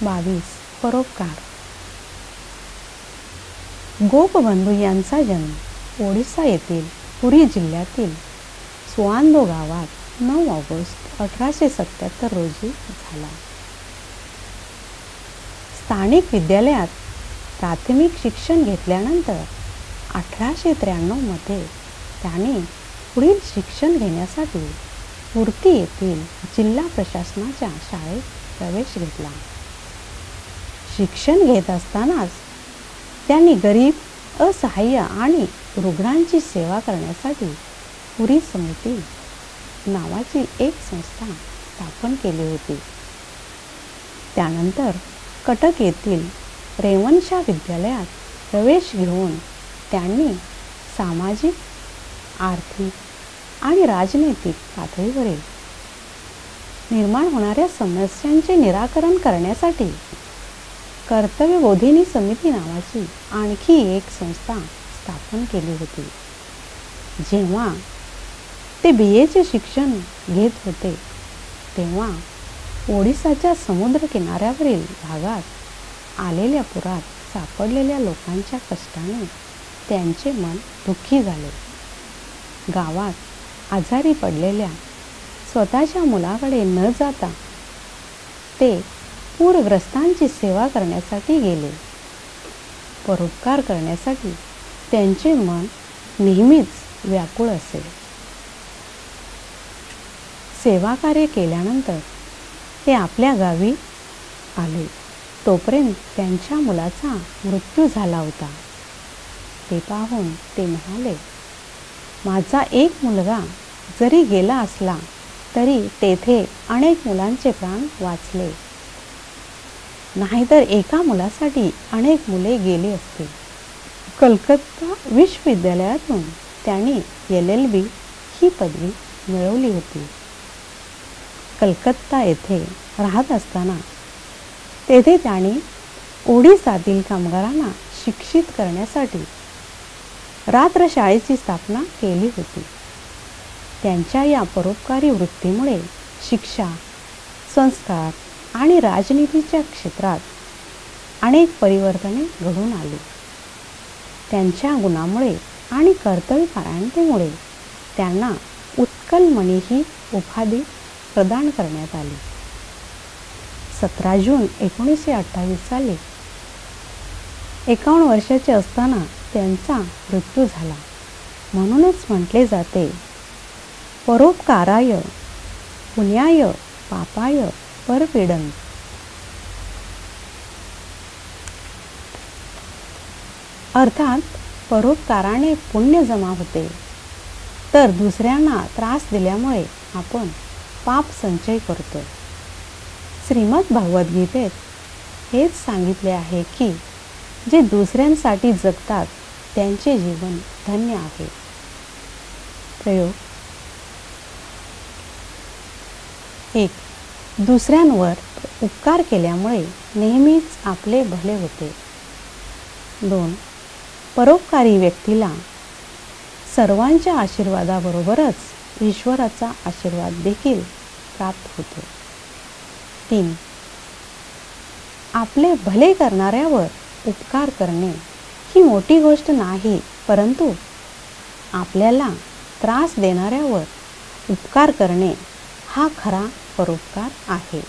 22 परोपकार. गोपबंधू यांचा जन्म ओडिसा येथील पुरी जिल्ह्यातील सुआंदो गावात 9 ऑगस्ट 1877 रोजी झाला. स्थानिक विद्यालयात प्राथमिक शिक्षण घेतल्यानंतर 1893 मध्ये त्याने पुढील शिक्षण घेण्यासाठी मूर्ती येथील जिल्हा प्रशासनाच्या शाळेत प्रवेश घेतला. शिक्षण घेत असतानाच त्यांनी गरीब, असहाय्य आणि रुग्णांची सेवा करण्यासाठी पुरी समिती नावाची एक संस्था स्थापन केली होती. त्यानंतर कटक येथील रेवणशा विद्यालयात प्रवेश घेऊन त्यांनी सामाजिक, आर्थिक आणि राजनैतिक पातळीवरील निर्माण होणाऱ्या समस्यांचे निराकरण करण्यासाठी कर्तव्यबोधिनी समिती नावाची आणखी एक संस्था स्थापन केली होती. जेव्हा ते BAचे शिक्षण घेत होते तेव्हा ओडिसाच्या समुद्र किनाऱ्यावरील भागात आलेल्या पुरात सापडलेल्या लोकांच्या कष्टाने त्यांचे मन दुःखी झाले. गावात आजारी पडलेल्या स्वतःच्या मुलाकडे न जाता ते पूरग्रस्तांची सेवा करण्यासाठी गेले. परोपकार करण्यासाठी त्यांचे मन नेहमीच व्याकुळ असे. सेवा कार्य केल्यानंतर ते आपल्या गावी आले तोपर्यंत त्यांच्या मुलाचा मृत्यू झाला होता. ते पाहून ते म्हणाले, माझा एक मुलगा जरी गेला असला तरी तेथे अनेक मुलांचे प्राण वाचले, नाहीतर एका मुलासाठी अनेक मुले गेली असते. कलकत्ता विश्वविद्यालयातून त्यांनी LLB ही पदवी मिळवली होती. कलकत्ता येथे राहत असताना तेथे त्यांनी ओडिसातील कामगारांना शिक्षित करण्यासाठी रात्रशाळेची स्थापना केली होती. त्यांच्या या परोपकारी वृत्तीमुळे शिक्षा, संस्कार आणि राजनीतीच्या क्षेत्रात अनेक परिवर्तने घडून आली. त्यांच्या गुणामुळे आणि कर्तव्यपरायणतेमुळे त्यांना उत्कलमणी ही उपाधी प्रदान करण्यात आली. 17 जून 1928 साली 51 वर्षाचे असताना त्यांचा मृत्यू झाला. म्हणूनच म्हटले जाते, परोपकाराय पुण्याय पापाय परपीडन. अर्थात परोपकाराने पुण्य जमा होते, तर दुसऱ्यांना त्रास दिल्यामुळे आपण पाप संचय करतो. श्रीमद भगवद्गीतेत हेच सांगितले आहे की जे दुसऱ्यांसाठी जगतात त्यांचे जीवन धन्य आहे. प्रयोग 1. दुसऱ्यांवर उपकार केल्यामुळे नेहमीच आपले भले होते. 2. परोपकारी व्यक्तीला सर्वांच्या आशीर्वादाबरोबरच ईश्वराचा आशीर्वाद देखील प्राप्त होतो. 3. आपले भले करणाऱ्यावर उपकार करणे ही मोठी गोष्ट नाही, परंतु आपल्याला त्रास देणाऱ्यावर उपकार करणे हा खरा परोपकार आहे.